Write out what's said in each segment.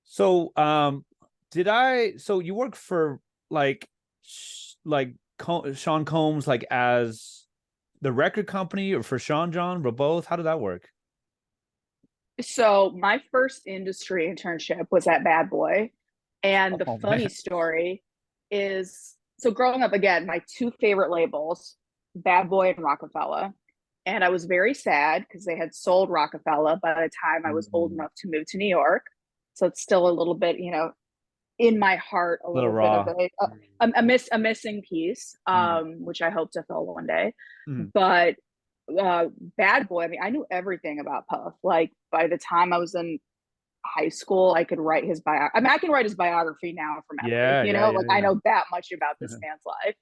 So, so you work for like, Sean Combs, like as the record company, or for Sean John, or both? How did that work? So my first industry internship was at Bad Boy. And the Oh funny man. story is so growing up again, my two favorite labels, Bad Boy and Rockefeller. And I was very sad because they had sold Rockefeller by the time I was old Mm, enough to move to New York. So it's still a little bit, in my heart, a little little bit of raw. a missing piece, Mm, which I hope to fill one day. mm. But uh, Bad Boy, I mean, I knew everything about Puff. Like by the time I was in high school, I could write his bio. I mean, I can write his biography now from memory. Yeah, yeah, Like I know that much about this man's life.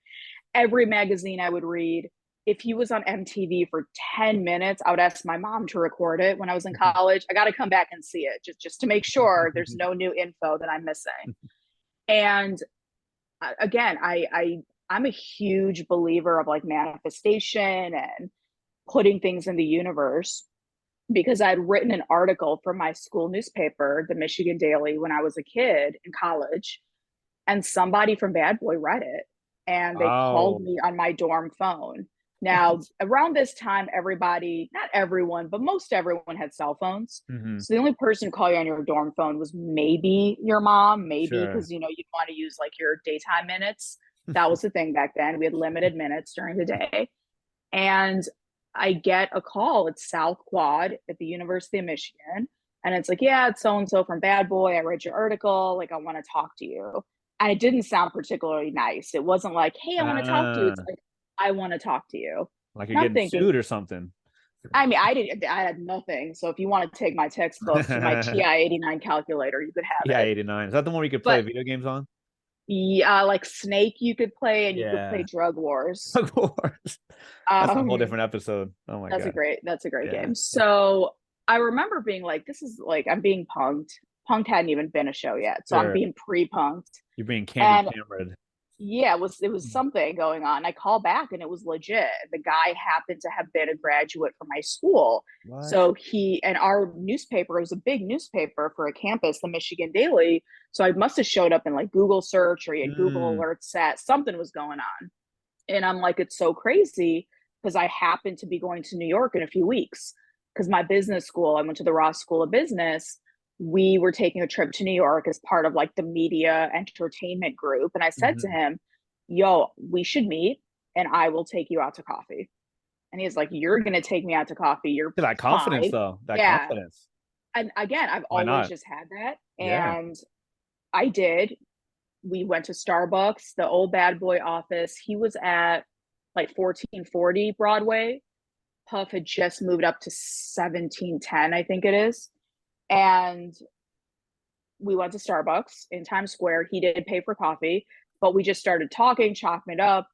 Every magazine I would read. If he was on MTV for 10 minutes, I would ask my mom to record it when I was in yeah. college. I got to come back and see it just to make sure there's no new info that I'm missing. And again, I'm a huge believer of like manifestation and putting things in the universe because I'd written an article for my school newspaper, the Michigan Daily, when I was a kid in college, and somebody from Bad Boy read it and they called Wow. me on my dorm phone. Now, What? around this time, everybody, not everyone, but most everyone had cell phones. Hmm. So the only person to call you on your dorm phone was maybe your mom, maybe Sure. because you'd want to use like your daytime minutes. That was the thing back then. We had limited minutes during the day. And I get a call. It's South Quad at the University of Michigan. And it's like, yeah, it's so and so from Bad Boy. I read your article. Like, I want to talk to you. And it didn't sound particularly nice. It wasn't like, hey, I want to talk to you. It's Uh, like, I want to talk to you. like you're And I'm getting thinking, sued or something. I mean, I had nothing. So if you want to take my textbooks or my TI 89 calculator, you could have Yeah, it. 89. Is that the one where you could play But video games on? yeah, like Snake, you could play and you could play Yeah. Drug Wars. Of course. That's a whole Um, different episode. Oh my God. that's a great Yeah. game. So I remember being like, this is like I'm being punked. Punked hadn't even been a show yet. So I'm Sure. being pre-punked. You're being Candy And Cameron. yeah, it was something going on. I call back and it was legit. The guy happened to have been a graduate from my school. What? So he and our newspaper was a big newspaper for a campus, the Michigan Daily. So I must have showed up in like Google search or he had Google Mm. alerts set. Something was going on. And I'm like, it's so crazy because I happen to be going to New York in a few weeks because my business school, I went to the Ross School of Business. We were taking a trip to New York as part of like the media entertainment group. And I said to Hmm. him, yo, we should meet and I will take you out to coffee. And he's like, you're going to take me out to coffee. You're That confidence, five. though. That Yeah. confidence. And again, I've Why always not? just had that. Yeah. And I did. We went to Starbucks, the old Bad Boy office. He was at like 1440 Broadway. Puff had just moved up to 1710, I think it is. And we went to Starbucks in Times Square. He did pay for coffee, but we just started talking, chopping it up.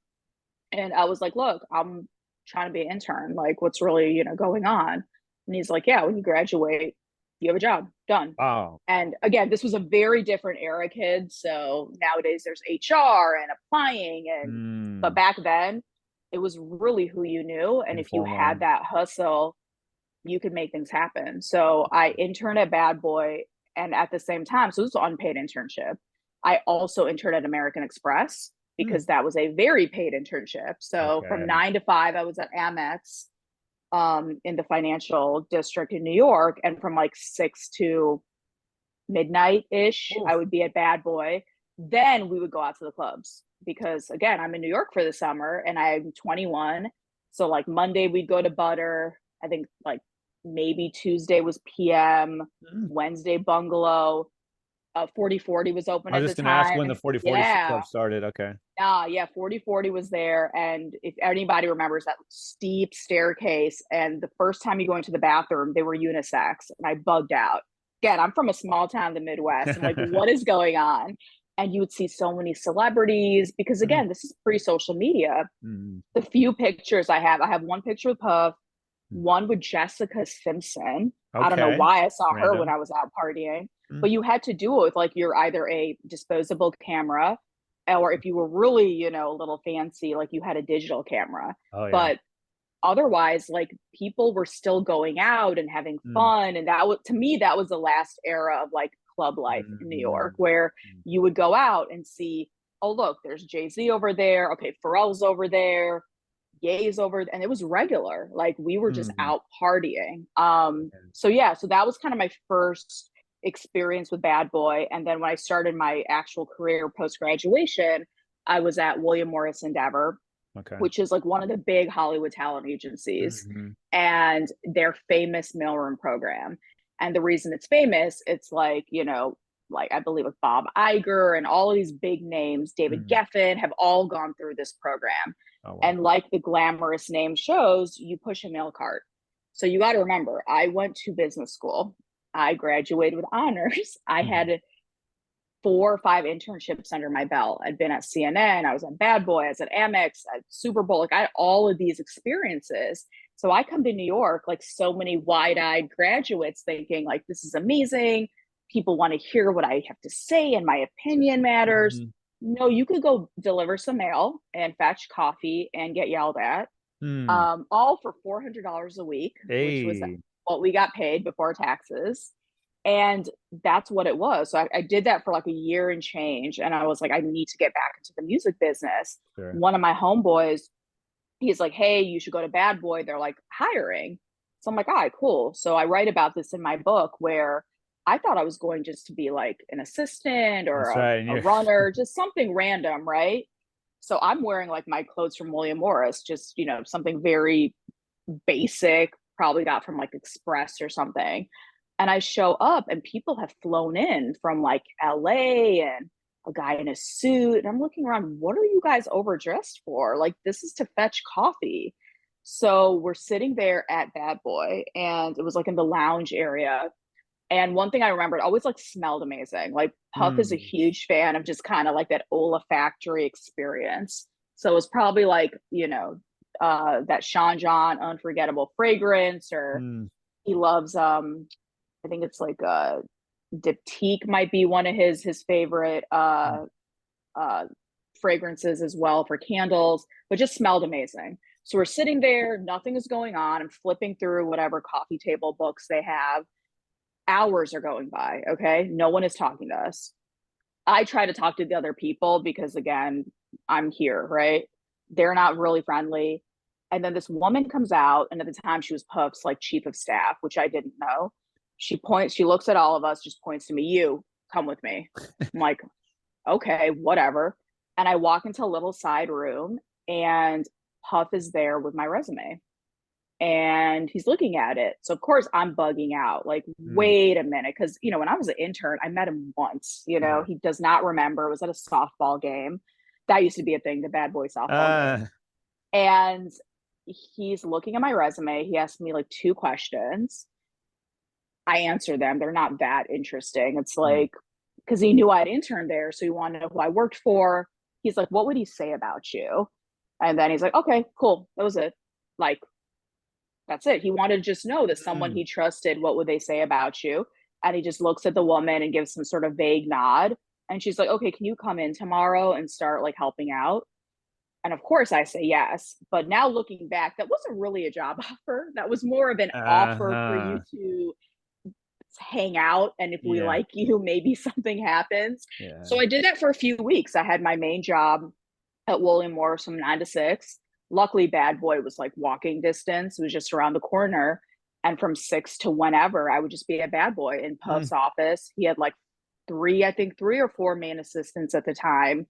And I was like, look, I'm trying to be an intern. Like, what's really, going on? And he's like, yeah, when you graduate, you have a job done. Wow. And again, this was a very different era, kids. So nowadays there's HR and applying but Mm. back then it was really who you knew. And if you had Informal. that hustle, you could make things happen. So I interned at Bad Boy and at the same time, so this was an unpaid internship. I also interned at American Express Mm. because that was a very paid internship. So from Okay. 9 to 5, I was at Amex in the financial district in New York. And from like 6 to midnight ish, I Oof. would be at Bad Boy. Then we would go out to the clubs because again, I'm in New York for the summer and I'm 21. So like Monday we'd go to Butter. I think like maybe Tuesday was PM, Mm. Wednesday Bungalow. 4040 was open I was at the just gonna ask when time. the 4040 Yeah. club started. Okay. Yeah, 4040 was there. And if anybody remembers that steep staircase, and the first time you go into the bathroom, they were unisex, and I bugged out. Again, I'm from a small town in the Midwest. I'm like, what is going on? And you would see so many celebrities because, Mm. again, this is pre social media. Mm. The few pictures I have one picture with Puff, one with Jessica Simpson. I don't know Okay. why I saw her when Random. I was out partying, Mm. but you had to do it with like you're either a disposable camera or if you were really, a little fancy, like you had a digital camera. Oh yeah. But otherwise, like people were still going out and having Mm. fun. And that was, to me, that was the last era of like club life in New York, where you would go out and see, oh, look, there's Jay Z over there. Okay, Pharrell's over there. Ye's over, and it was regular. Like we were just out partying. So yeah, so that was kind of my first experience with Bad Boy. And then when I started my actual career post graduation, I was at William Morris Endeavor, which is like one of the big Hollywood talent agencies, and their famous mailroom program. And the reason it's famous, it's like, you know, like I believe with Bob Iger and all of these big names, David Geffen, have all gone through this program. Oh, wow. And like the glamorous name shows, you push a mail cart. So you got to remember, I went to business school. I graduated with honors. I had 4 or 5 internships under my belt. I'd been at CNN, I was at Bad Boy, I was at Amex, at Super Bowl. Like I had all of these experiences. So I come to New York, like so many wide-eyed graduates, thinking like, this is amazing. People want to hear what I have to say and my opinion matters. No, you could go deliver some mail and fetch coffee and get yelled at, all for $400 a week, which was what we got paid before taxes. And that's what it was. So I did that for like a year and change. And I was like, I need to get back into the music business. Sure. One of my homeboys, he's like, hey, you should go to Bad Boy. They're like hiring. So I'm like, all right, cool. So I write about this in my book, where I thought I was going just to be like an assistant or a runner, just something random, right? So I'm wearing like my clothes from William Morris, just, you know, something very basic, probably got from like Express or something. And I show up and people have flown in from like LA and a guy in a suit. And I'm looking around, what are you guys overdressed for? Like, this is to fetch coffee. So we're sitting there at Bad Boy, and it was like in the lounge area. And one thing I remember, it always like smelled amazing. Like Puff is a huge fan of just kind of like that olfactory experience. So it was probably like, you know, that Sean John unforgettable fragrance, or he loves I think it's like Diptyque might be one of his favorite fragrances as well for candles, but just smelled amazing. So we're sitting there, nothing is going on. I'm flipping through whatever coffee table books they have. Hours are going by. Okay. No one is talking to us. I try to talk to the other people because, again, I'm here, right? They're not really friendly. And then this woman comes out, and at the time she was Puff's like chief of staff, which I didn't know. She looks at all of us, just points to me, you come with me. I'm like, okay, whatever. And I walk into a little side room, and Puff is there with my resume. And he's looking at it. So of course I'm bugging out, like, wait a minute. Cause you know, when I was an intern, I met him once, you know, he does not remember. It was at a softball game. That used to be a thing, the Bad Boy softball game. And he's looking at my resume. He asked me like 2 questions. I answer them. They're not that interesting. It's like, cause he knew I'd interned there. So he wanted to know who I worked for. He's like, what would he say about you? And then he's like, okay, cool. That was it. Like, that's it. He wanted to just know that someone he trusted, what would they say about you? And he just looks at the woman and gives some sort of vague nod. And she's like, okay, can you come in tomorrow and start like helping out? And of course I say yes. But now looking back, that wasn't really a job offer. That was more of an offer for you to hang out. And if we like you, maybe something happens. So I did that for a few weeks. I had my main job at William Morris from 9 to 6. Luckily, Bad Boy was like walking distance. It was just around the corner. And from 6 to whenever, I would just be at Bad Boy in Puff's office. He had like 3 or 4 main assistants at the time,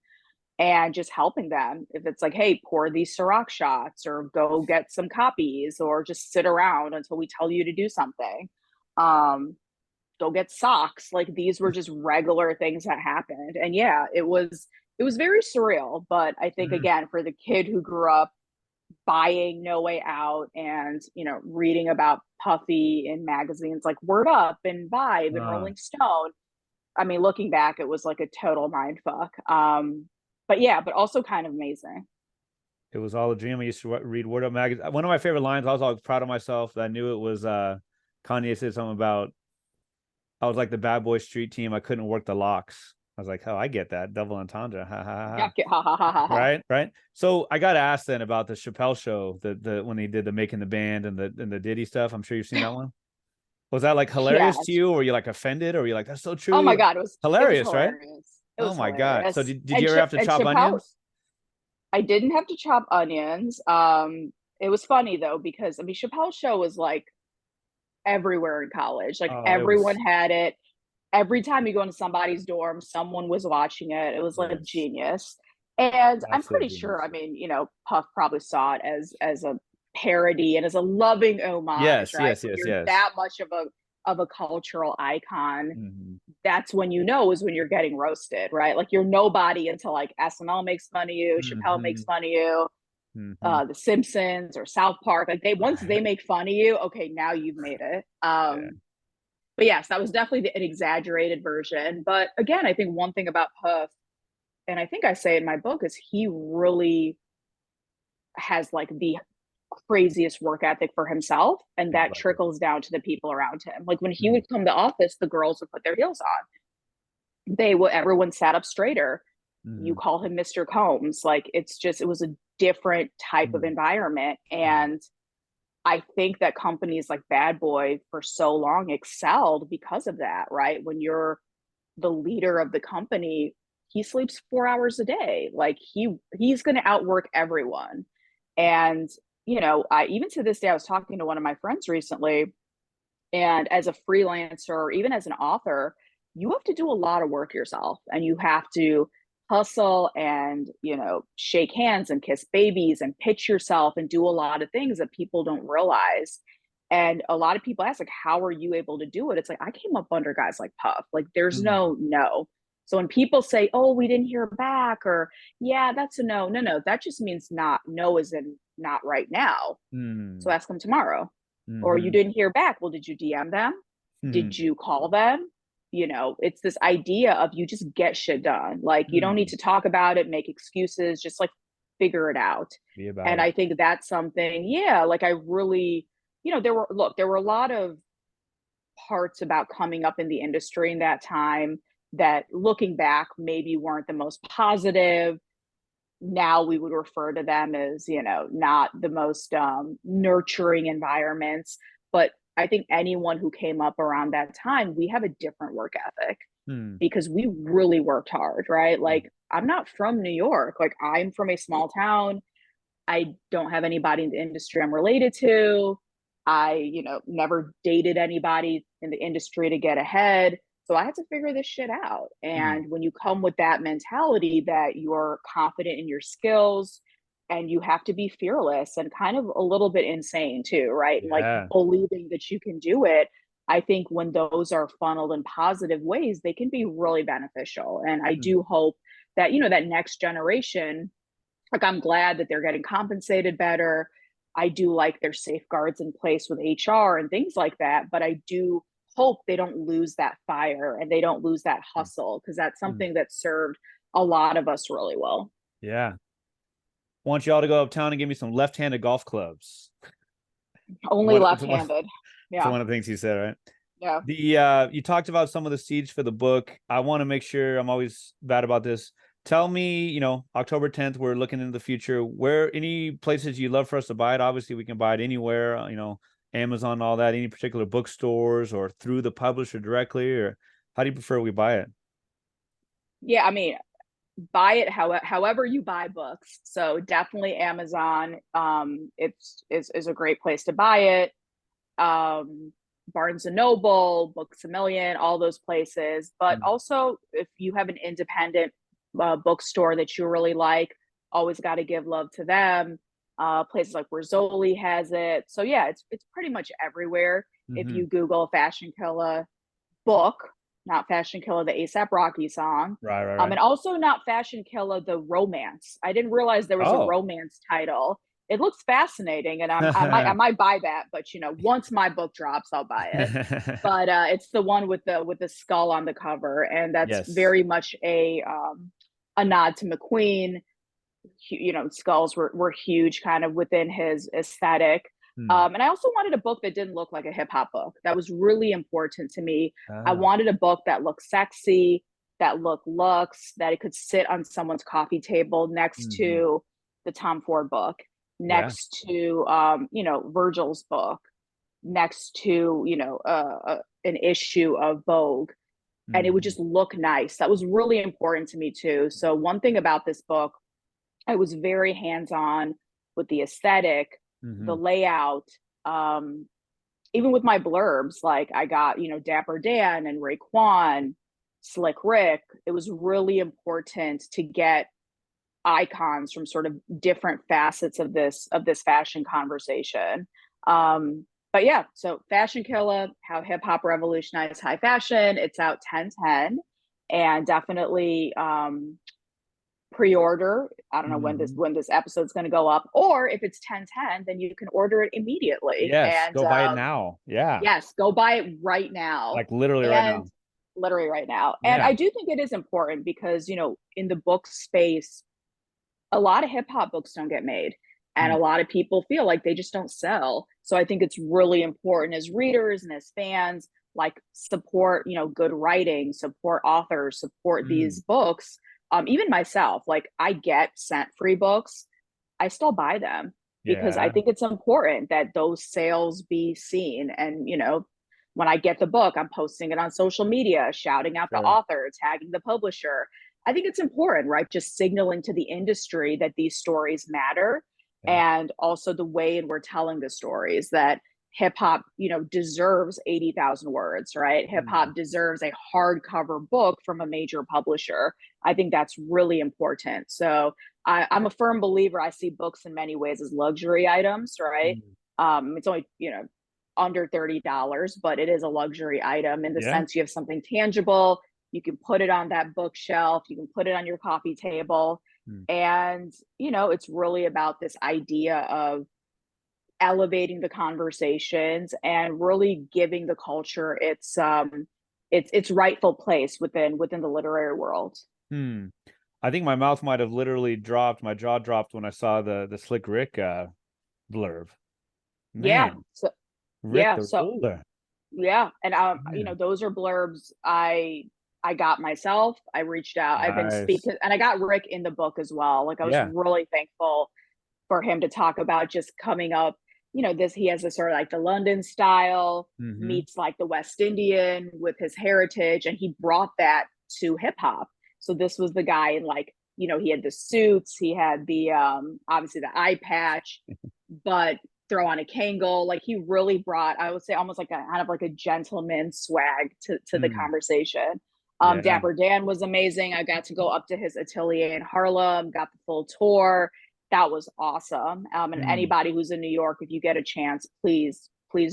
and just helping them. If it's like, hey, pour these Ciroc shots, or go get some copies, or just sit around until we tell you to do something. Go get socks. Like, these were just regular things that happened. And yeah, it was very surreal. But I think, again, for the kid who grew up buying No Way Out and, you know, reading about Puffy in magazines like Word Up and Vibe and Rolling Stone, I mean, looking back, it was like a total mind fuck. But yeah, but also kind of amazing. It was all a dream. I used to read Word Up magazine. One of my favorite lines, I was always proud of myself that I knew it was Kanye said something about, I was like the Bad Boy street team. I couldn't work the locks. I was like, oh, I get that. Double entendre. Ha ha ha. Right. So I got asked then about the Chappelle show, the when he did the Making the Band and the Diddy stuff. I'm sure you've seen that one. Was that like hilarious to Yes. you, or were you like offended, or were you like, that's so Oh my true? God, it was Hilarious, right? hilarious. It Oh was my God. So hilarious. did you ever have to And chop Chappelle, onions? I didn't have to chop onions. It was funny though, because I mean Chappelle's show was like everywhere in college. Like Oh, it everyone was, had it. Every time you go into somebody's dorm, someone was watching it. It was like yes, genius. And I'm absolute pretty sure, genius. I mean, Puff probably saw it as a parody and as a loving homage, Yes, right? yes, When yes, you're yes. that much of a cultural icon, Hmm. that's when you know is when you're getting roasted, right? Like you're nobody until like SNL makes fun of you, Chappelle makes Hmm. fun of you, Hmm. The Simpsons or South Park. Like they once they Right. make fun of you, okay, now you've made it. Yeah. But yes, that was definitely an exaggerated version. But again, I think one thing about Puff, and I think I say in my book, is he really has like the craziest work ethic for himself, and Seems that like it. trickles down to the people around him. Like when he Mm. would come to office, the girls would put their heels on. They would everyone sat up straighter. You Hmm. call him Mr. Combs. Like it was a different type of Mm. environment. Mm. And I think that companies like Bad Boy for so long excelled because of that, right? When you're the leader of the company, he sleeps 4 hours a day. Like he's going to outwork everyone. And I even to this day, I was talking to one of my friends recently, and as a freelancer or even as an author, you have to do a lot of work yourself, and you have to hustle and shake hands and kiss babies and pitch yourself and do a lot of things that people don't realize. And a lot of people ask, like, how are you able to do it? It's like, I came up under guys like Puff. Like there's Mm. no. So when people say, oh, we didn't hear back, or yeah, that's a no, no, that just means not. No is in not right now. So Mm. ask them tomorrow. Or you Hmm. didn't hear back. Well, did you DM them? Did Mm. you call them? It's this idea of you just get shit done. Like you don't need Mm. to talk about it, make excuses, just like figure it out. Be about And it. I think that's something, yeah, like I really, there were a lot of parts about coming up in the industry in that time that looking back maybe weren't the most positive. Now we would refer to them as not the most nurturing environments, but I think anyone who came up around that time, we have a different work ethic Mm. because we really worked hard, right? Like I'm not from New York, like I'm from a small town. I don't have anybody in the industry I'm related to. I never dated anybody in the industry to get ahead, so I had to figure this shit out. Mm. And when you come with that mentality that you're confident in your skills and you have to be fearless and kind of a little bit insane too, right? And like Yeah. believing that you can do it. I think when those are funneled in positive ways, they can be really beneficial. And I Mm. do hope that, that next generation, like I'm glad that they're getting compensated better. I do like their safeguards in place with HR and things like that, but I do hope they don't lose that fire and they don't lose that hustle, because that's Mm. something that served a lot of us really well. Yeah. Want y'all to go uptown and give me some left-handed golf clubs. Only left-handed. It's Yeah. one of the things he said, right? Yeah. The you talked about some of the seeds for the book. I want to make sure, I'm always bad about this. Tell me, October 10th, we're looking into the future. Where any places you love for us to buy it? Obviously, we can buy it anywhere, Amazon, all that, any particular bookstores or through the publisher directly, or how do you prefer we buy it? Yeah, I mean, buy it however you buy books. So definitely Amazon. It's is a great place to buy it. um, Barnes and Noble, Books a Million, all those places. But Mm. also, if you have an independent bookstore that you really like, always got to give love to them. Places like Rizzoli has it. So yeah, it's pretty much everywhere. If Mm-hmm. you Google Fashion Killer book, not Fashion Killer the ASAP Rocky song, Right, right, right. and also not Fashion Killer the romance. I didn't realize there was a Oh. romance title. It looks fascinating, and I might buy that. But once my book drops, I'll buy it. But it's the one with the skull on the cover, and that's Yes. very much a nod to McQueen. Skulls were huge kind of within his aesthetic. Hmm. And I also wanted a book that didn't look like a hip hop book. That was really important to me. I Ah. wanted a book that looked sexy, that looked luxe, that it could sit on someone's coffee table next Mm-hmm. to the Tom Ford book, Yeah. next to Virgil's book. next to, an issue of Vogue, and it would Mhm. just look nice. That was really important to me too. So one thing about this book, I was very hands-on with the aesthetic, the Mhm. layout, even with my blurbs. Like I got, Dapper Dan and Raekwon, Slick Rick. It was really important to get icons from sort of different facets of this fashion conversation. But yeah, so Fashion Killa, how hip hop revolutionized high fashion. It's out 10/10, and definitely pre-order. I don't know Mhm. when this episode's going to go up, or if it's 10/10, then you can order it immediately. Yes, And go buy it now. Yeah. yes, go buy it right now. Like literally right And now. literally right now. And Yeah. I do think it is important because, in the book space, a lot of hip hop books don't get made. And a Mm. lot of people feel like they just don't sell. So I think it's really important as readers and as fans, like support, good writing, support authors, support Mm. these books. Even myself, like I get sent free books, I still buy them because I Yeah. think it's important that those sales be seen. And, when I get the book, I'm posting it on social media, shouting out the Sure. author, tagging the publisher. I think it's important, right? Just signaling to the industry that these stories matter, Yeah. and also the way in we're telling the stories, that hip hop, deserves 80,000 words, right? Hip Mm. hop deserves a hardcover book from a major publisher. I think that's really important. So I'm a firm believer. I see books in many ways as luxury items, right? Mm. It's only, under $30, but it is a luxury item in the Yeah. sense you have something tangible. You can put it on that bookshelf, you can put it on your coffee table. Mm. And, it's really about this idea of elevating the conversations and really giving the culture its rightful place within the literary world. Hmm. I think my mouth might have literally dropped, my jaw dropped when I saw the Slick Rick blurb. Yeah. Man, So Rick yeah. the So Ruler. yeah. And Yeah. those are blurbs I got myself. I reached out. I've been Nice. speaking, and I got Rick in the book as well. Like I was Yeah. really thankful for him to talk about just coming up, this he has a sort of like the London style Mm-hmm. meets like the West Indian with his heritage, and he brought that to hip hop. So this was the guy in like, he had the suits, he had the obviously the eye patch, but throw on a Kangol. Like he really brought, I would say, almost like a kind of like a gentleman swag to the Mm. conversation. Yeah. Dapper Dan was amazing. I got to go up to his atelier in Harlem, got the full tour. That was awesome. And Mm. anybody who's in New York, if you get a chance, please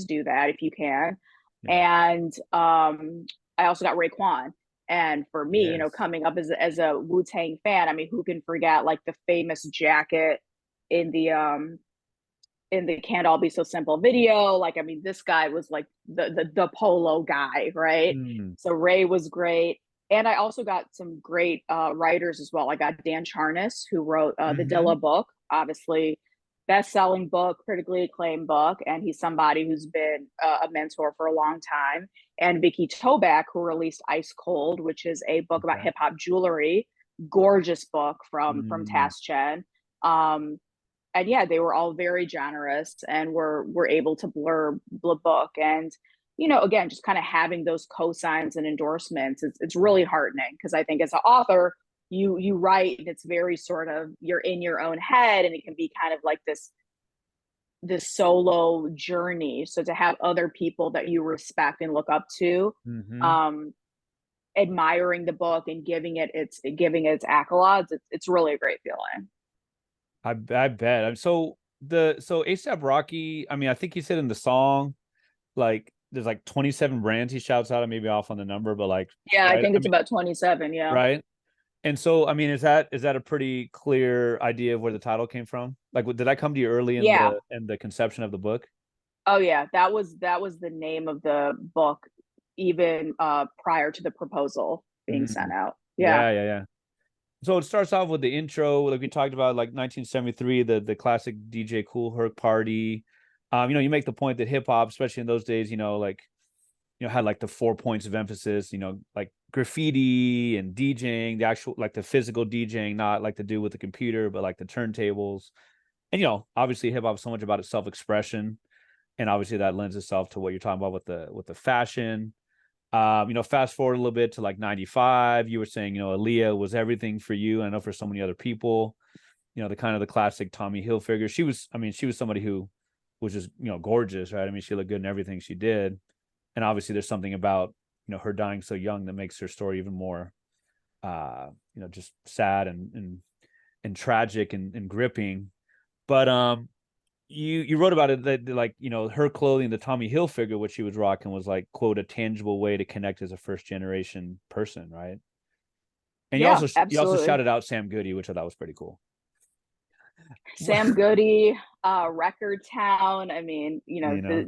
do that if you can. Yeah. And I also got Raekwon. And for me, Yes. coming up as a Wu Tang fan, I mean, who can forget like the famous jacket in the Can't All Be So Simple video? Like, I mean, this guy was like the polo guy, right? Mm. So Ray was great. And I also got some great writers as well. I got Dan Charnas, who wrote the Mm-hmm. Dilla book, obviously best-selling book, critically acclaimed book, and he's somebody who's been a mentor for a long time. And Vicky Toback, who released Ice Cold, which is a book about Okay. hip hop jewelry, gorgeous book from Mm. Tass Chen. Um, and yeah, they were all very generous and were able to blur the book. And again, just kind of having those cosigns and endorsements, it's really heartening, because I think as an author, you write and it's very sort of, you're in your own head, and it can be kind of like this solo journey. So to have other people that you respect and look up to, Mm-hmm. um admiring the book and giving it its accolades, it's really a great feeling. I bet. So ASAP Rocky, I mean, I think he said in the song, like there's like 27 brands he shouts out. I may be off on the number, but like, Yeah, I right. think I it's mean, about 27. Yeah. right. And so, I mean, is that a pretty clear idea of where the title came from? Like, did I come to you early in Yeah. the conception of the book? Oh yeah, that was the name of the book, even prior to the proposal being sent Mm. out. Yeah. Yeah, yeah, yeah. So it starts off with the intro, like we talked about, like 1973, the classic DJ Cool Herc party. You make the point that hip hop, especially in those days, like had like the 4 points of emphasis, like graffiti and DJing, the actual like the physical DJing, not like to do with the computer, but like the turntables. And obviously hip hop is so much about its self expression. and obviously that lends itself to what you're talking about with the fashion. Fast forward a little bit to like 95, you were saying, Aaliyah was everything for you. I know for so many other people, the kind of the classic Tommy Hilfiger. She was somebody who was just, gorgeous, right? I mean, she looked good in everything she did. And obviously there's something about, her dying so young that makes her story even more, just sad and tragic and gripping. But, you wrote about it that, like, her clothing, the Tommy Hilfiger, which she was rocking, was like, quote, a tangible way to connect as a first generation person, right? And Yeah, you also absolutely. shouted out Sam Goody, which I thought was pretty cool. Sam Goody, Record Town. I mean,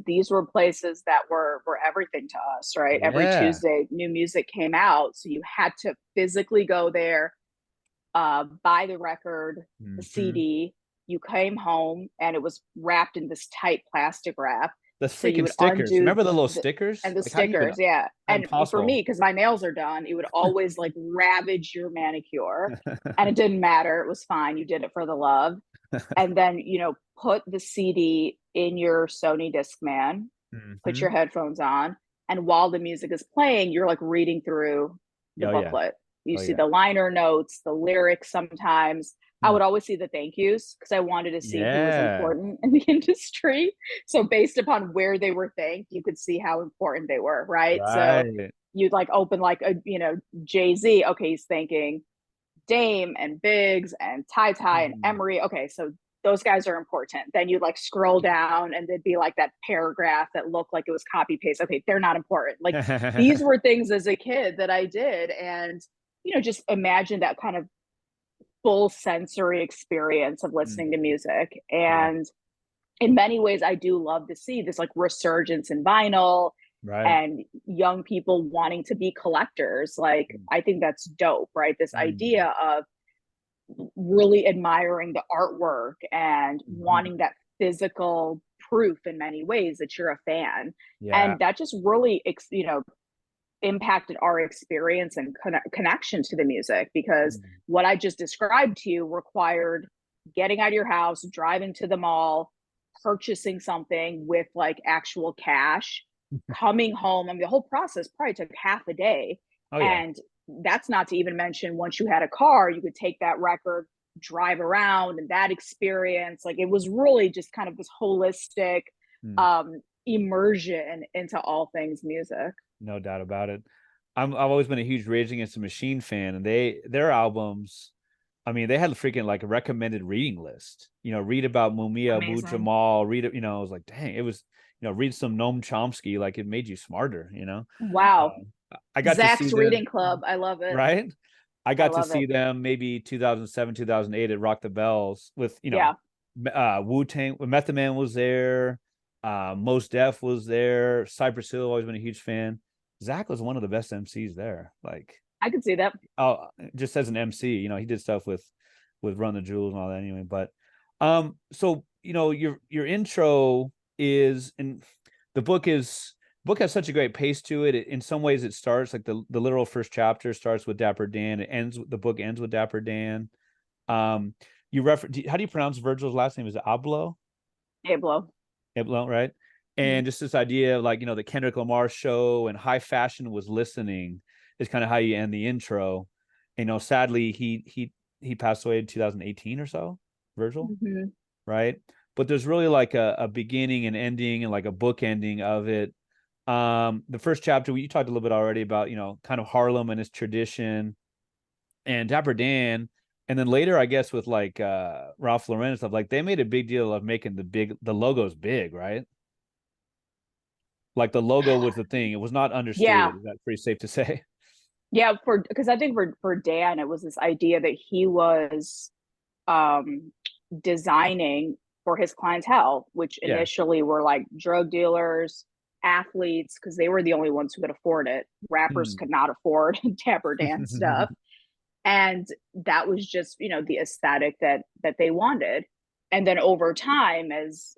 these were places that were everything to us, right? Every Yeah. Tuesday, new music came out, so you had to physically go there, buy the record, the Mm-hmm. CD. You came home, and it was wrapped in this tight plastic wrap. The So you freaking would stickers. undo Remember the little stickers? and the Like, how do you even? stickers, yeah. And for me, Impossible. because my nails are done, it would always like ravage your manicure, and it didn't matter. It was fine. You did it for the love. And then, put the CD in your Sony Discman, put Mm-hmm. your headphones on, and while the music is playing, you're like reading through the Oh yeah. booklet. You Oh see yeah. the liner notes, the lyrics sometimes. I Mm. would always see the thank yous because I wanted to see who was Yeah. important in the industry. So based upon where they were thanked, you could see how important they were, right? So Right. you'd like open like a, Jay Z. Okay, he's thanking Dame and Biggs and Ty Ty and Mhm. Emery. Okay, so those guys are important. Then you like scroll down and there'd be like that paragraph that looked like it was copy paste. Okay, they're not important. Like these were things as a kid that I did. And, just imagine that kind of full sensory experience of listening to Mm. music. Yeah. And in many ways, I do love to see this like resurgence in vinyl Right. and young people wanting to be collectors. Like, I think that's dope, right? This Mm. idea of really admiring the artwork and Mhm. wanting that physical proof in many ways that you're a fan. Yeah. And that just really, impacted our experience and connection to the music because Mm. what I just described to you required getting out of your house, driving to the mall, purchasing something with like actual cash, coming home. I mean, the whole process probably took half a day. Oh yeah. And that's not to even mention once you had a car, you could take that record, drive around, and that experience. Like it was really just kind of this holistic Mm. um, immersion into all things music. No doubt about it. I've always been a huge Rage Against the Machine fan, and their albums, I mean, they had a freaking like a recommended reading list. Read about Mumia Abu Amazing. Jamal, read it, I was like, dang, it was, read some Noam Chomsky, like it made you smarter. Wow. I got to see Zach's them, Reading Club. I love it. right? I I got to love it. see them maybe 2007, 2008 at Rock the Bells with, Yeah. Wu Tang. Method Man was there. Mos Def was there. Cypress Hill, always been a huge fan. Zach was one of the best MCs there. Like, I could see that. oh, just as an MC, he did stuff with Run the Jewels and all that anyway. But, so your intro is, and the book has such a great pace to it. In some ways, it starts like the literal first chapter starts with Dapper Dan. The book ends with Dapper Dan. Um, how do you pronounce Virgil's last name? Is it Abloh? Ablo. Abloh, right? And just this idea of like, the Kendrick Lamar show and high fashion was listening is kind of how you end the intro. Sadly, he passed away in 2018 or so, Virgil, Mm-hmm. right? But there's really like a beginning and ending and like a book ending of it. The first chapter, you talked a little bit already about, kind of Harlem and its tradition and Dapper Dan. And then later, I guess, with like Ralph Lauren and stuff, like they made a big deal of making the logos big, right? Like the logo was the thing. It was not Yeah. understated. Is that pretty safe to say? Yeah. Because I think for Dan, it was this idea that he was um, designing for his clientele, which Yeah. initially were like drug dealers, athletes, because they were the only ones who could afford it. Rappers Hmm. could not afford Dapper Dan stuff. And that was just the aesthetic that they wanted. And then over time, as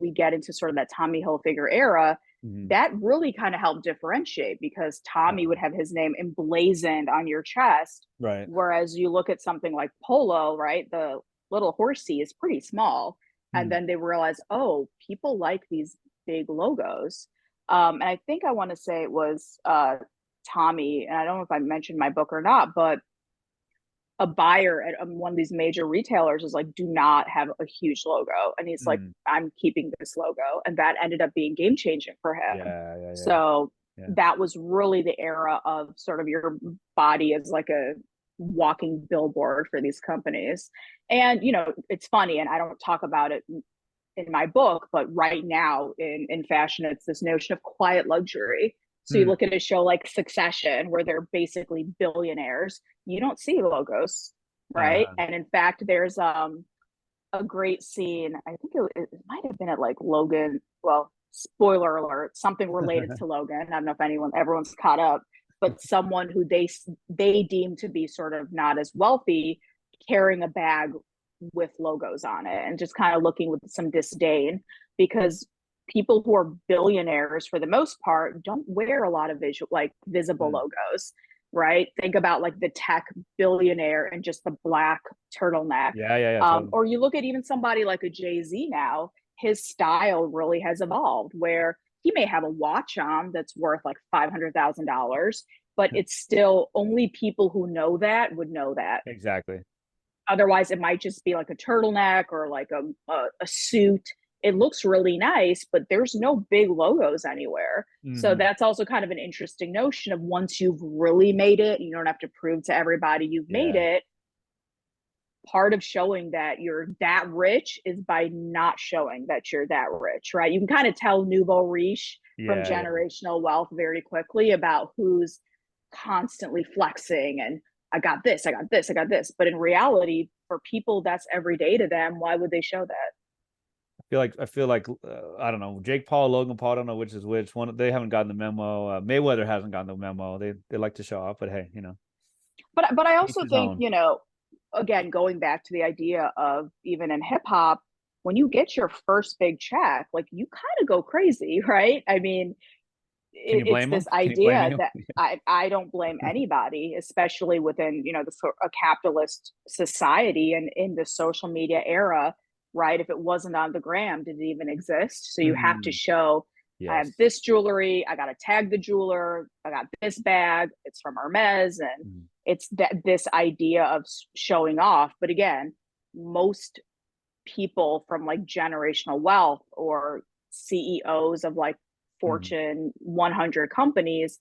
we get into sort of that Tommy Hilfiger era, Mhm. that really kind of helped differentiate because Tommy would have his name emblazoned on your chest, Right. whereas you look at something like Polo, right? The little horsey is pretty small, and Hmm. then they realize, oh, people like these big logos. And I think I want to say it was Tommy, and I don't know if I mentioned my book or not, but a buyer at one of these major retailers is like, do not have a huge logo. And he's like, I'm keeping this logo. And that ended up being game changing for him. So that was really the era of sort of your body as like a walking billboard for these companies. And, you know, it's funny, and I don't talk about it in my book, but right now in fashion, it's this notion of quiet luxury. So you look at a show like Succession, where they're basically billionaires. You don't see logos, right? And in fact, there's a great scene. I think it might have been at like Logan. Well, spoiler alert, something related to Logan. I don't know if everyone's caught up, but someone who they deem to be sort of not as wealthy, carrying a bag with logos on it, and just kind of looking with some disdain, because people who are billionaires for the most part don't wear a lot of visible logos, right? Think about like the tech billionaire and just the black turtleneck. Totally. Or you look at even somebody like a Jay Z now, his style really has evolved, where he may have a watch on that's worth like $500,000, but it's still only people who know that would know that. Exactly. Otherwise, it might just be like a turtleneck or like a suit. It looks really nice, but there's no big logos anywhere. So that's also kind of an interesting notion of, once you've really made it, you don't have to prove to everybody you've made it. Part of showing that you're that rich is by not showing that you're that rich, right? You can kind of tell nouveau riche from generational wealth very quickly about who's constantly flexing and I got this, I got this, I got this. But in reality, for people that's every day to them, why would they show that? I feel like I don't know, Jake Paul, Logan Paul, I don't know which is which. They haven't gotten the memo. Mayweather hasn't gotten the memo. They like to show off, but hey, you know. But I also think, you know, again, going back to the idea of, even in hip hop, when you get your first big check, like, you kind of go crazy, right? I mean, it's this idea that I don't blame anybody, especially within, you know, a capitalist society and in the social media era, right? If it wasn't on the gram, did it even exist? So you have to show, I have this jewelry, I got to tag the jeweler, I got this bag, it's from Hermes, and it's this idea of showing off. But again, most people from like generational wealth or CEOs of like Fortune 100 companies,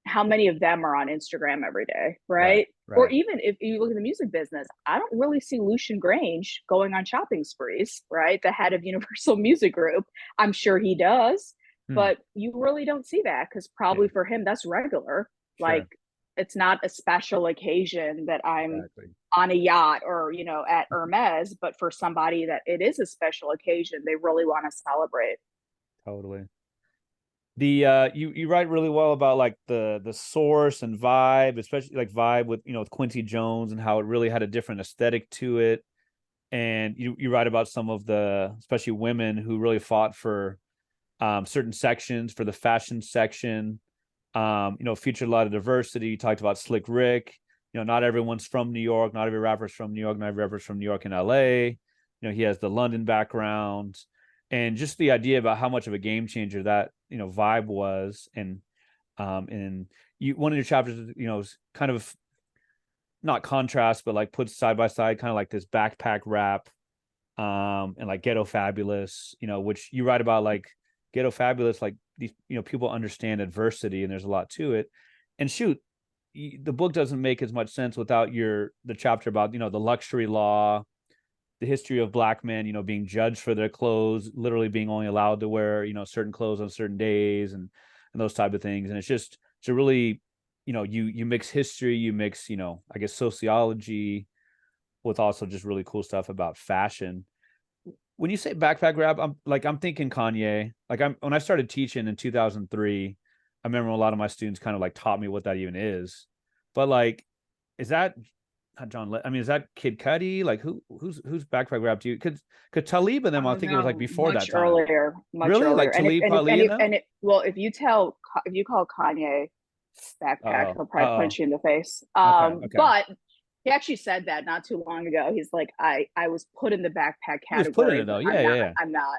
how many of them are on Instagram every day, right? Or even if you look at the music business, I don't really see Lucian Grange going on shopping sprees, right? The head of Universal Music Group. I'm sure he does, but you really don't see that, because probably for him, that's regular. Like, it's not a special occasion that I'm on a yacht or, you know, at Hermes, but for somebody that it is a special occasion, they really want to celebrate. Totally. The you write really well about like the source and vibe, especially like vibe with, you know, with Quincy Jones, and how it really had a different aesthetic to it. And you write about some of the, especially women, who really fought for certain sections, for the fashion section, you know, featured a lot of diversity. You talked about Slick Rick. You know, not everyone's from New York, not every rapper's from New York, not every rapper's from New York and LA. You know, he has the London background. And just the idea about how much of a game changer that, you know, vibe was. And one of your chapters, you know, is kind of not contrast, but like puts side by side kind of like this backpack rap and like Ghetto Fabulous, you know, which you write about, like Ghetto Fabulous, like these, you know, people understand adversity and there's a lot to it. And shoot, the book doesn't make as much sense without the chapter about, you know, the luxury law, the history of Black men, you know, being judged for their clothes, literally being only allowed to wear, you know, certain clothes on certain days, and those type of things. And it's a really, you know, you mix history, you mix, you know, I guess sociology with also just really cool stuff about fashion. When you say backpack rap, I'm thinking Kanye. Like, when I started teaching in 2003, I remember a lot of my students kind of like taught me what that even is. But like, is that not John? I mean, is that Kid Cudi? Like, who's backpack rap to you? Because Talib and them, I think it was like before that time. Much really? earlier. Like Talib Kweli and them? Well, if you call Kanye backpack, he'll probably punch you in the face. Okay. But he actually said that not too long ago. He's like, I was put in the backpack category. He was put in it though. Yeah. I'm not.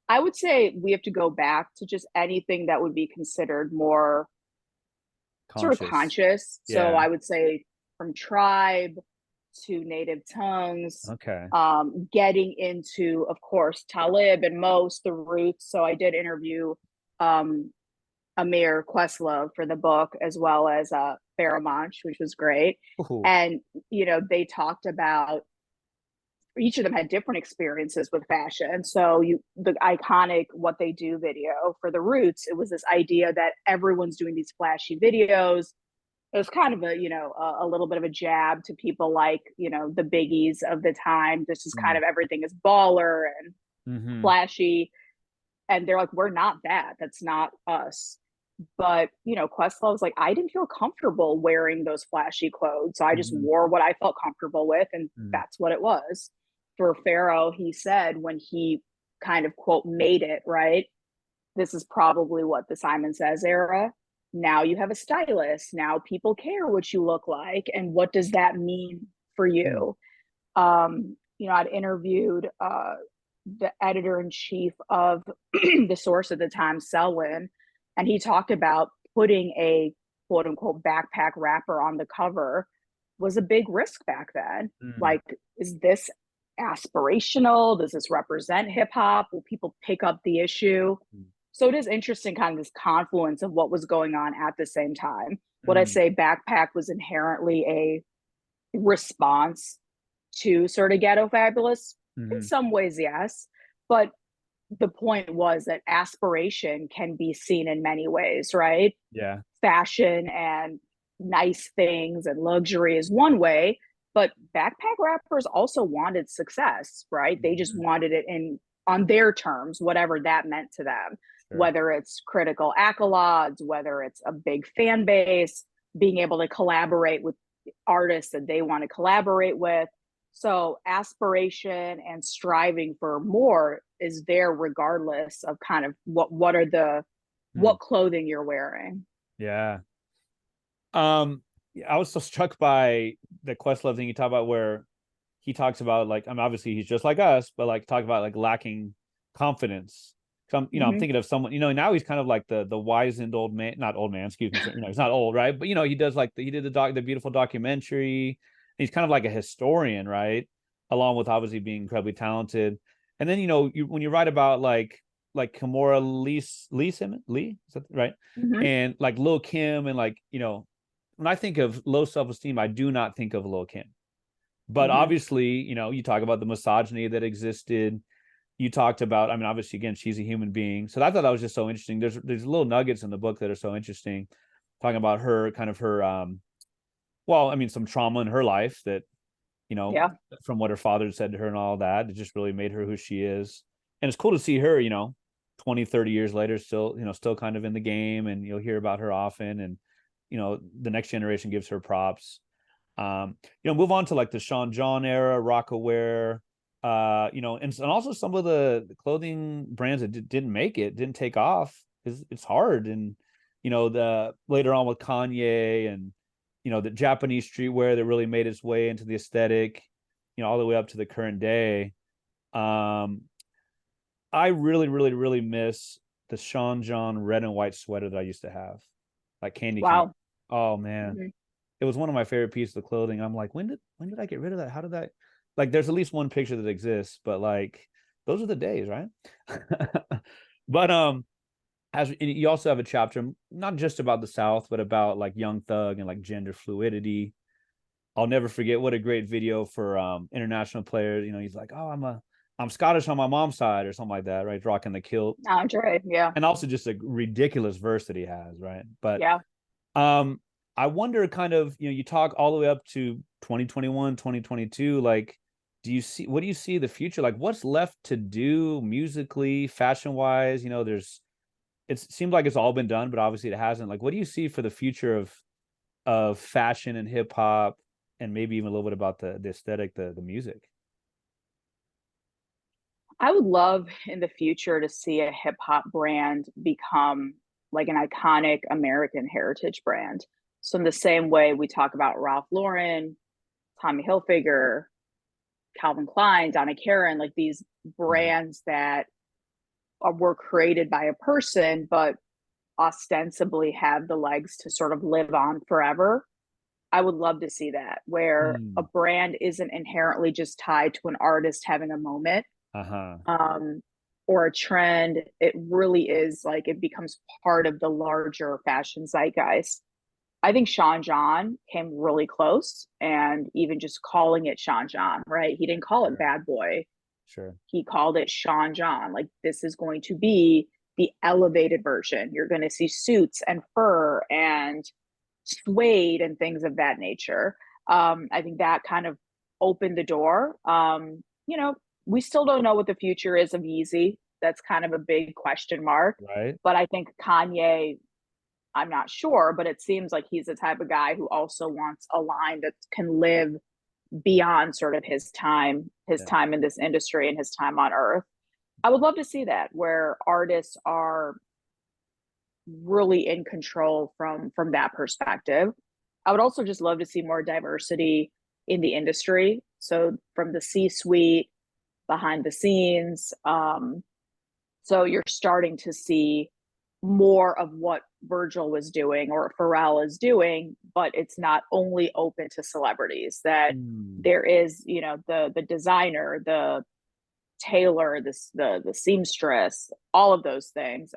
I would say we have to go back to just anything that would be considered more sort of Conscious. conscious. So Yeah. I would say from tribe to native tongues, Okay. getting into, of course, Talib and Most, the roots. So I did interview um, Amir Questlove for the book, as well as Faramonch, which was great. Ooh. And, they talked about each of them had different experiences with fashion. So the iconic What They Do video for the roots, it was this idea that everyone's doing these flashy videos. It was kind of a little bit of a jab to people like, the biggies of the time. This is kind Mm. of everything is baller and Mm-hmm. flashy. And they're like, we're not that. That's not us. But, Questlove was like, I didn't feel comfortable wearing those flashy clothes. So I just Mm-hmm. wore what I felt comfortable with. And Mm. that's what it was. For Pharaoh, he said when he kind of quote made it, right? This is probably what the Simon Says era. Now you have a stylist. Now people care what you look like. And what does that mean for Mm. you? I'd interviewed the editor in chief of the Source at the time, Selwyn, and he talked about putting a quote unquote backpack rapper on the cover was a big risk back then. Mm. Like, is this aspirational? Does this represent hip hop? Will people pick up the issue? Mm. So it is interesting, kind of this confluence of what was going on at the same time. Would I Mm. say backpack was inherently a response to sort of ghetto fabulous? In Mm-hmm. some ways, yes. But the point was that aspiration can be seen in many ways, right? Yeah. Fashion and nice things and luxury is one way, but backpack rappers also wanted success, right? They just Mm-hmm. wanted it in on their terms, whatever that meant to them, Sure. whether it's critical accolades, whether it's a big fan base, being able to collaborate with artists that they want to collaborate with. So aspiration and striving for more is there regardless of kind of Mm. what clothing you're wearing. Yeah. Yeah, I was so struck by the Questlove thing you talk about where he talks about like, I mean, obviously he's just like us, but like talk about like lacking confidence. So I'm Mm-hmm. thinking of someone, now he's kind of like the wizened old man, not old man, excuse me. So, he's not old, right? But he does like he did the beautiful documentary. He's kind of like a historian, right? Along with obviously being incredibly talented. And then when you write about like Kimora Lee, is that right? Mm-hmm. And like Lil Kim and like when I think of low self-esteem, I do not think of Lil Kim. But Mm-hmm. obviously, you talk about the misogyny that existed. You talked about, I mean, obviously, again, she's a human being. So I thought that was just so interesting. There's little nuggets in the book that are so interesting, talking about her kind of her well, I mean, some trauma in her life that, you know, Yeah. from what her father said to her and all that, it just really made her who she is. And it's cool to see her, 20, 30 years later, still kind of in the game, and you'll hear about her often. And, the next generation gives her props. Move on to like the Sean John era, Rockaware, and also some of the clothing brands that didn't take off. It's hard. And, the later on with Kanye and, the Japanese streetwear that really made its way into the aesthetic, all the way up to the current day. Um, I really, really, really miss the Sean John red and white sweater that I used to have, like candy cane. Wow. Oh man, Mm-hmm. it was one of my favorite pieces of clothing. I'm like, when did I get rid of that? How did that? Like, there's at least one picture that exists, but like, those are the days, right? But as you also have a chapter not just about the South, but about like Young Thug and like gender fluidity. I'll never forget what a great video for international players. He's like, oh, I'm Scottish on my mom's side or something like that, right? Rocking the kilt, Andre, yeah. and also just a ridiculous verse that he has, right? But Yeah. um, I wonder kind of, you talk all the way up to 2021, 2022, like what do you see the future? Like what's left to do musically, fashion wise? It seems like it's all been done, but obviously it hasn't. Like what do you see for the future of fashion and hip hop and maybe even a little bit about the aesthetic, the music? I would love in the future to see a hip hop brand become like an iconic American heritage brand. So in the same way we talk about Ralph Lauren, Tommy Hilfiger, Calvin Klein, Donna Karan, like these Mhm. brands that were created by a person, but ostensibly have the legs to sort of live on forever. I would love to see that, where a Mm. brand isn't inherently just tied to an artist having a moment, Uh-huh. um, or a trend. It really is like it becomes part of the larger fashion zeitgeist. I think Sean John came really close, and even just calling it Sean John, right? He didn't call it Sure. Bad Boy. Sure. He called it Sean John. Like, this is going to be the elevated version. You're going to see suits and fur and suede and things of that nature. I think that kind of opened the door. We still don't know what the future is of Yeezy. That's kind of a big question mark. Right. But I think Kanye, I'm not sure, but it seems like he's the type of guy who also wants a line that can live beyond sort of his Yeah. time in this industry and his time on earth. I would love to see that, where artists are really in control from that perspective. I would also just love to see more diversity in the industry. So from the C-suite, behind the scenes. So you're starting to see more of what Virgil was doing or Pharrell is doing, but it's not only open to celebrities. That Mm. there is, the designer, the tailor, the seamstress, all of those things.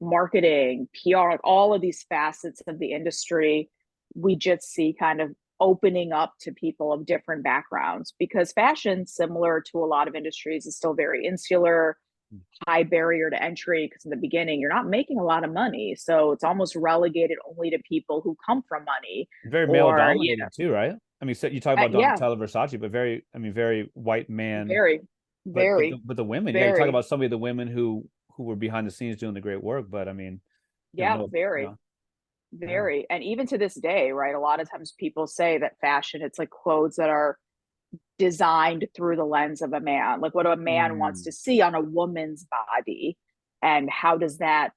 Marketing, PR, like all of these facets of the industry, we just see kind of opening up to people of different backgrounds, because fashion, similar to a lot of industries, is still very insular, high barrier to entry, because in the beginning you're not making a lot of money, so it's almost relegated only to people who come from money. Very male Or dominated too, right? I mean, so you talk about yeah, Donatella Versace, but very, I mean, very white man. very, But very, the women, yeah, you talk very, about some of the women who were behind the scenes doing the great work. But I mean, yeah, no, very, no, yeah, very. And even to this day, right, a lot of times people say that fashion, it's like clothes that are designed through the lens of a man. Like, what a man wants mm, to see on a woman's body, and how does that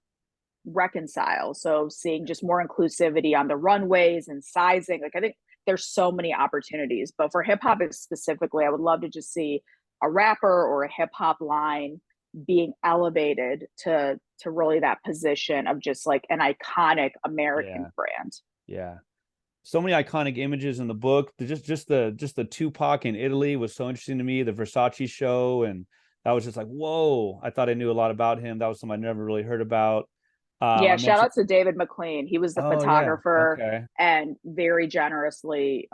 reconcile? So seeing just more inclusivity on the runways and sizing, like I think there's so many opportunities. But for hip hop specifically, I would love to just see a rapper or a hip hop line being elevated to really that position of just like an iconic yeah, American brand. yeah. So many iconic images in the book. Just the Tupac in Italy was so interesting to me. The Versace show, and that was just like, whoa! I thought I knew a lot about him. That was something I never really heard about. Yeah, I shout mentioned, out to David McLean. He was the oh yeah, photographer okay, and very generously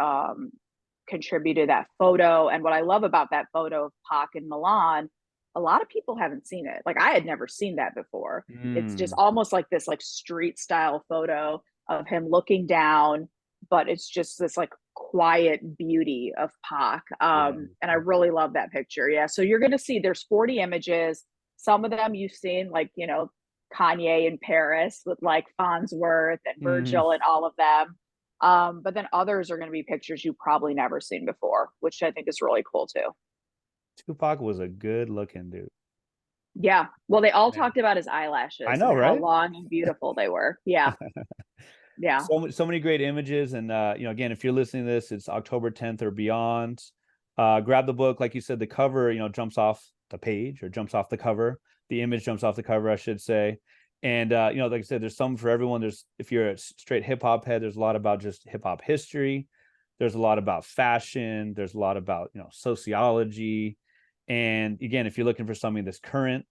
contributed that photo. And what I love about that photo of Pac in Milan, a lot of people haven't seen it. Like, I had never seen that before. It's just mm, almost like this like street style photo of him looking down, but it's just this like quiet beauty of Pac. yeah, And I really love that picture. Yeah. So you're gonna see there's 40 images. Some of them you've seen, like, Kanye in Paris with like Farnsworth and mm. Virgil and all of them. But then others are going to be pictures you've probably never seen before, which I think is really cool too. Tupac was a good looking dude. Yeah. Well, they all Man. talked about his I eyelashes know, and how right? long and beautiful they were. Yeah. Yeah. So many great images, and again, if you're listening to this, it's October 10th or beyond. Grab the book, like you said, the cover, jumps off the page or jumps off the cover. The image jumps off the cover, I should say. And like I said, there's some for everyone. There's if you're a straight hip hop head, there's a lot about just hip hop history. There's a lot about fashion. There's a lot about sociology. And again, if you're looking for something that's current,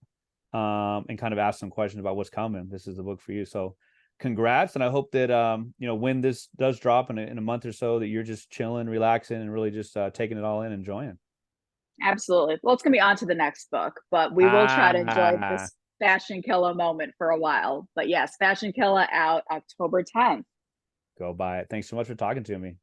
and kind of ask some questions about what's coming, this is the book for you. So congrats, and I hope that when this does drop in a month or so, that you're just chilling, relaxing, and really just taking it all in, enjoying. Absolutely. Well, it's going to be on to the next book, but we will try to enjoy Ah, this Fashion Killer moment for a while. But yes, Fashion Killer out October 10th. go buy it. Thanks so much for talking to me.